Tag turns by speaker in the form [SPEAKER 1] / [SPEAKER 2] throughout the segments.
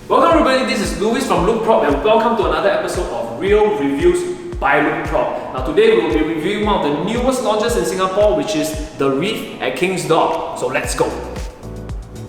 [SPEAKER 1] Welcome everybody, this is Louis from LoukProp and welcome to another episode of Real Reviews by LoukProp. Now today we will be reviewing one of the newest launches in Singapore, which is the Reef at King's Dock. So let's go!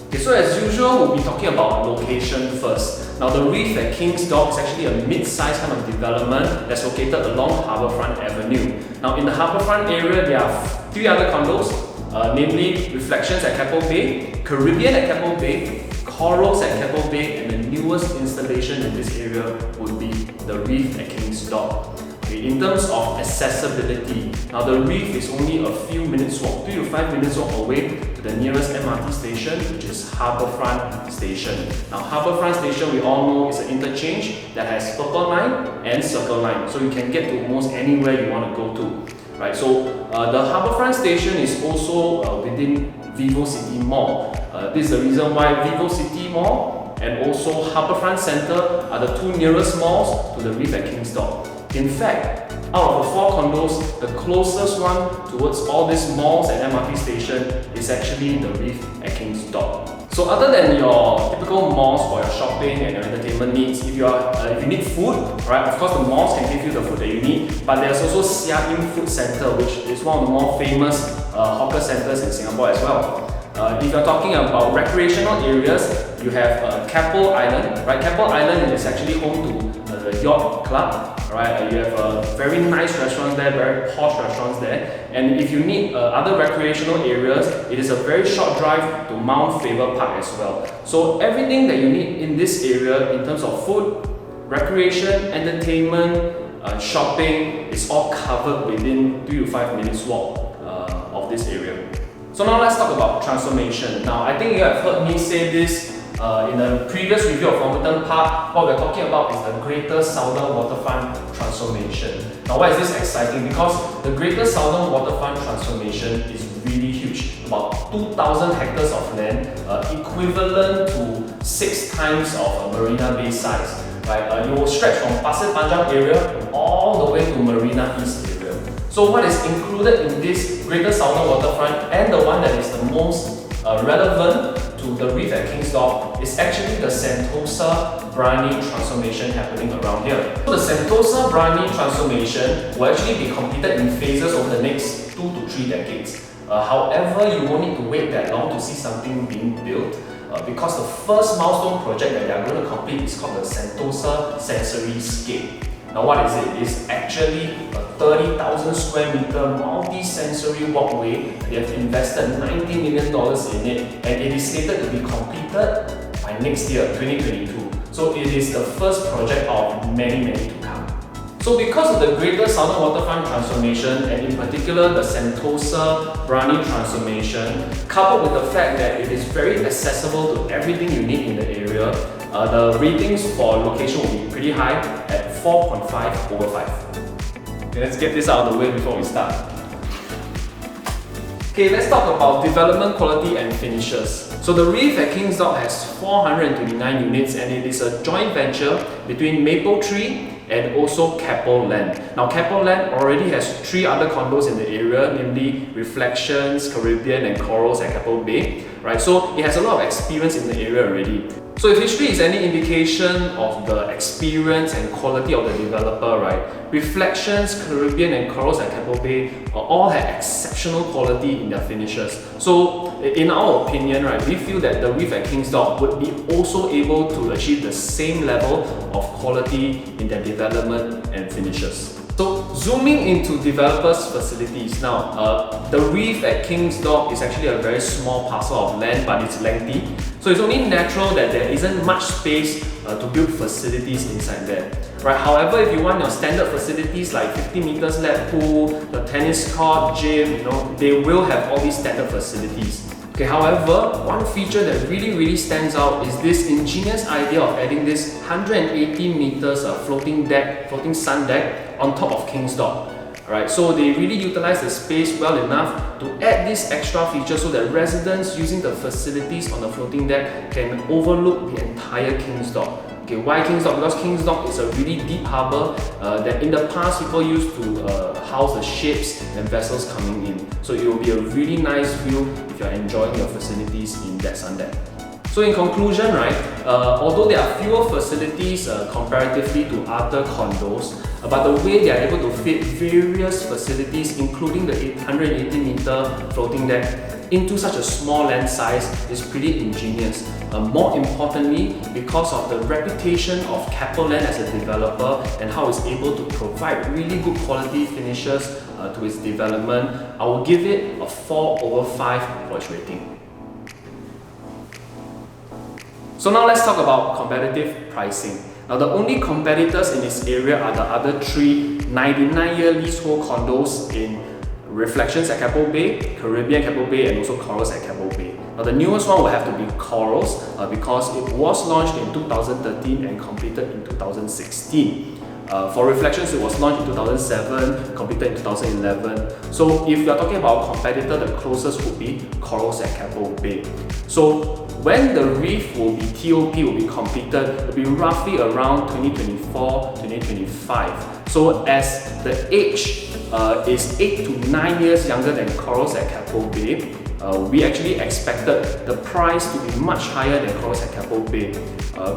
[SPEAKER 1] Okay, so as usual, we'll be talking about location first. Now the Reef at King's Dock is actually a mid-sized kind of development that's located along Harbourfront Avenue. Now in the Harbourfront area, there are 3 other condos, namely Reflections at Keppel Bay, Caribbean at Keppel Bay, Corals at Keppel Bay, and the newest installation in this area would be the Reef at King's Dock. Okay, in terms of accessibility, now the Reef is only a few minutes walk, 3 to 5 minutes walk away to the nearest MRT station, which is Harbourfront Station. Now Harbourfront Station, we all know, is an interchange that has Purple Line and Circle Line, so you can get to almost anywhere you want to go to. Right, so the Harbourfront Station is also within VivoCity Mall. This is the reason why VivoCity Mall and also Harbourfront Centre are the 2 nearest malls to the Reef at King's Dock. In fact, out of the 4 condos, the closest one towards all these malls and MRT station is actually the Reef at King's Dock. So other than your typical malls for your shopping and your entertainment needs, if you need food, right, of course the malls can give you the food that you need, but there's also Seah Im Food Centre, which is one of the more famous hawker centres in Singapore as well. If you're talking about recreational areas, you have Keppel Island, right? Keppel Island is actually home to the Yacht Club, right? You have very nice restaurants there, very posh restaurants there. And if you need other recreational areas, it is a very short drive to Mount Faber Park as well. So everything that you need in this area in terms of food, recreation, entertainment, shopping is all covered within 3 to 5 minutes walk of this area. So now let's talk about transformation. Now I think you have heard me say this in a previous review of Formerton Park. What we're talking about is the Greater Southern Waterfront transformation. Now why is this exciting? Because the Greater Southern Waterfront transformation is really huge. About 2,000 hectares of land, equivalent to 6 times of Marina Bay size. Right? It will stretch from Pasir Panjang area all the way to Marina East area. So what is included in this Greater Southern Waterfront, and the one that is the most relevant to the Reef at King's Dock, is actually the Sentosa Brani transformation happening around here. So the Sentosa Brani transformation will actually be completed in phases over the next 2 to 3 decades. However, you won't need to wait that long to see something being built, because the first milestone project that they are going to complete is called the Sentosa Sensory Scape. Now what is it? It's actually a 30,000 square meter multi-sensory walkway. They have invested $90 million in it, and it is slated to be completed by next year, 2022. So it is the first project of many to come. So because of the Greater Southern Waterfront transformation, and in particular the Sentosa Brani transformation, coupled with the fact that it is very accessible to everything you need in the area, the ratings for location will be pretty high at 4.5 over 5. Okay, let's get this out of the way before we start. Okay, let's talk about development quality and finishes. So the Reef at King's Dock has 429 units, and it is a joint venture between Mapletree and also Keppel Land. Now Keppel Land already has 3 other condos in the area, namely Reflections, Caribbean and Corals at Keppel Bay. Right? So it has a lot of experience in the area already. So if history is any indication of the experience and quality of the developer, right, Reflections, Caribbean and Corals at Keppel Bay all have exceptional quality in their finishes. So in our opinion, right, we feel that the Reef at King's Dock would be also able to achieve the same level of quality in their development and finishes. So zooming into developers' facilities now, the Reef at King's Dock is actually a very small parcel of land, but it's lengthy. So it's only natural that there isn't much space to build facilities inside there. Right? However, if you want your standard facilities like 50 meters lap pool, the tennis court, gym, they will have all these standard facilities. Okay, however, one feature that really stands out is this ingenious idea of adding this 180 meters floating sun deck on top of King's Dock. Alright, so they really utilize the space well enough to add this extra feature so that residents using the facilities on the floating deck can overlook the entire King's Dock. Okay, why King's Dock? Because King's Dock is a really deep harbour that in the past people used to house the ships and vessels coming in. So it will be a really nice view if you're enjoying your facilities in that sun deck. So in conclusion, right, although there are fewer facilities comparatively to other condos, but the way they are able to fit various facilities, including the 180-meter floating deck, into such a small land size is pretty ingenious. More importantly, because of the reputation of Keppel Land as a developer and how it's able to provide really good quality finishes to its development, I will give it a 4/5 for its rating. So now let's talk about competitive pricing. Now the only competitors in this area are the other three 99-year leasehold condos in Reflections at Keppel Bay, Caribbean Keppel Bay, and also Corals at Keppel Bay. Now the newest one will have to be Corals because it was launched in 2013 and completed in 2016. For Reflections, it was launched in 2007, completed in 2011. So if you are talking about a competitor, the closest would be Corals at Keppel Bay. So when the Reef will be TOP, will be completed, it will be roughly around 2024, 2025. So as the age is 8 to 9 years younger than Corals at Keppel Bay, we actually expected the price to be much higher than Corals at Keppel Bay.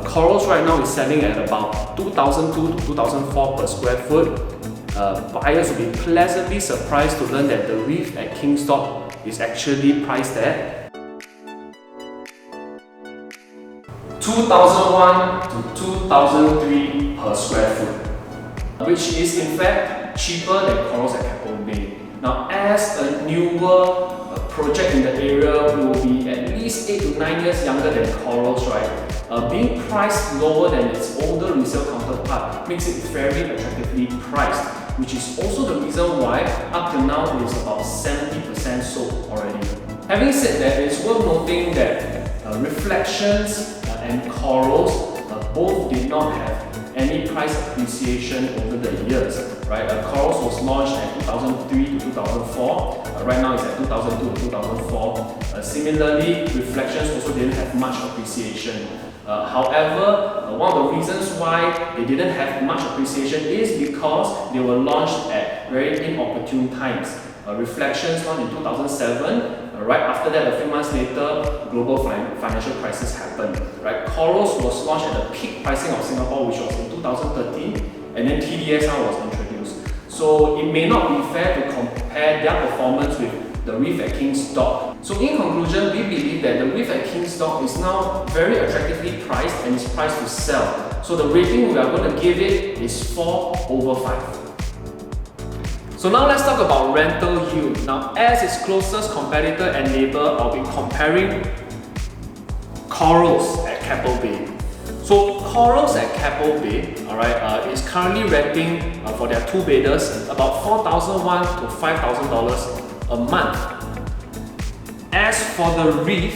[SPEAKER 1] Corals right now is selling at about 2002 to 2004 per square foot. Buyers will be pleasantly surprised to learn that the Reef at Kingsdock is actually priced at 2001 to 2003 per square foot, which is in fact cheaper than Corals at Keppel Bay. Now, as a newer project in the area will be at least 8 to 9 years younger than Corals, right? Being priced lower than its older resale counterpart makes it very attractively priced, which is also the reason why up till now it is about 70% sold already. Having said that, it's worth noting that Reflections and Corals both did not have any price appreciation over the years, right? Corals was launched at 2003 to 2004. Right now it's at 2002 to 2004. Similarly, Reflections also didn't have much appreciation. However, one of the reasons why they didn't have much appreciation is because they were launched at very inopportune times. Reflections launched in 2007. Right after that, a few months later, global financial crisis happened. Right, Corals was launched at the peak pricing of Singapore, which was in 2013, and then TDSR was introduced. So it may not be fair to compare their performance with the Reef at Kingsdock. So in conclusion, we believe that the Reef at Kingsdock is now very attractively priced and is priced to sell. So the rating we are going to give it is 4/5. So now let's talk about rental yield. Now, as its closest competitor and neighbor, I'll be comparing Corals at Keppel Bay. So Corals at Keppel Bay, is currently renting for their two-bedders about $4,001 to $5,000 a month. As for the Reef,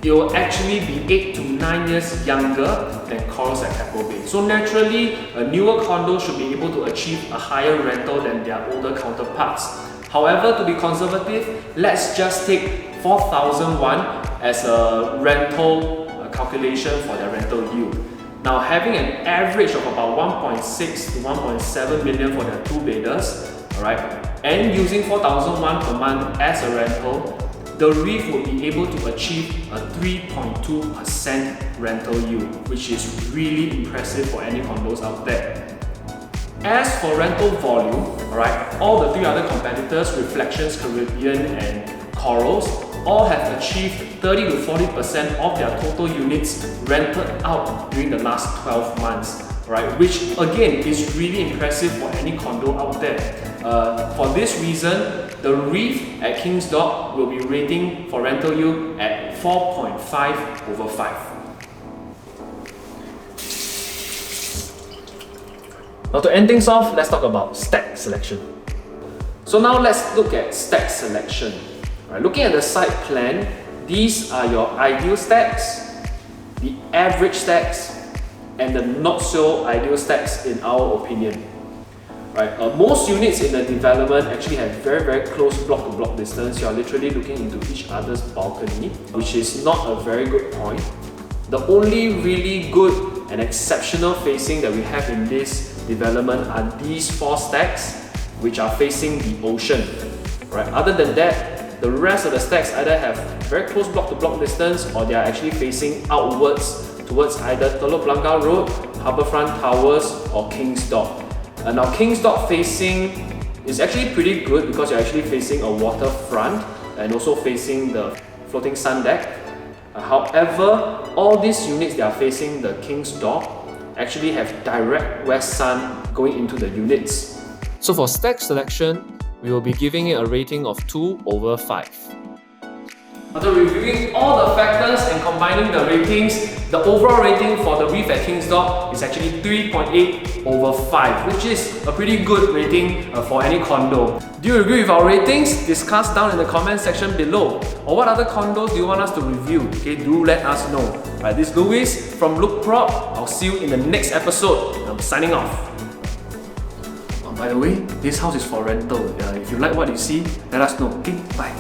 [SPEAKER 1] it will actually be 8 to 9 years younger than Corals at Keppel Bay. So naturally, a newer condo should be able to achieve a higher rental than their older counterparts. However, to be conservative, let's just take 4,001 as a rental calculation for their rental yield. Now, having an average of about 1.6 to 1.7 million for their two-bedders, and using 4,001 per month as a rental, the Reef will be able to achieve a 3.2% rental yield, which is really impressive for any condos out there. As for rental volume, all the three other competitors, Reflections, Caribbean, and Corals, all have achieved 30 to 40% of their total units rented out during the last 12 months. Which again is really impressive for any condo out there. For this reason, the Reef at Kingsdock will be rating for rental yield at 4.5/5. Now to end things off, let's talk about stack selection. So now let's look at stack selection. Looking at the site plan, these are your ideal stacks, the average stacks, and the not so ideal stacks in our opinion. Most units in the development actually have very close block-to-block distance. You are literally looking into each other's balcony, which is not a very good point. The only really good and exceptional facing that we have in this development are these 4 stacks, which are facing the ocean. Other than that, The rest of the stacks either have very close block-to-block distance or they are actually facing outwards towards either Telok Blangah Road, Harbourfront Towers or King's Dock. Now King's Dock facing is actually pretty good because you're actually facing a waterfront and also facing the floating sun deck. However, all these units that are facing the King's Dock actually have direct west sun going into the units. So for stack selection, we will be giving it a rating of 2/5. After reviewing all the factors and combining the ratings, the overall rating for the Reef at King's Dock is actually 3.8/5, which is a pretty good rating for any condo. Do you agree with our ratings? Discuss down in the comment section below. Or what other condos do you want us to review? Okay, do let us know. Alright, this is Louis from LoukProp. I'll see you in the next episode. I'm signing off. By the way, this house is for rental. If you like what you see, let us know. Okay, bye.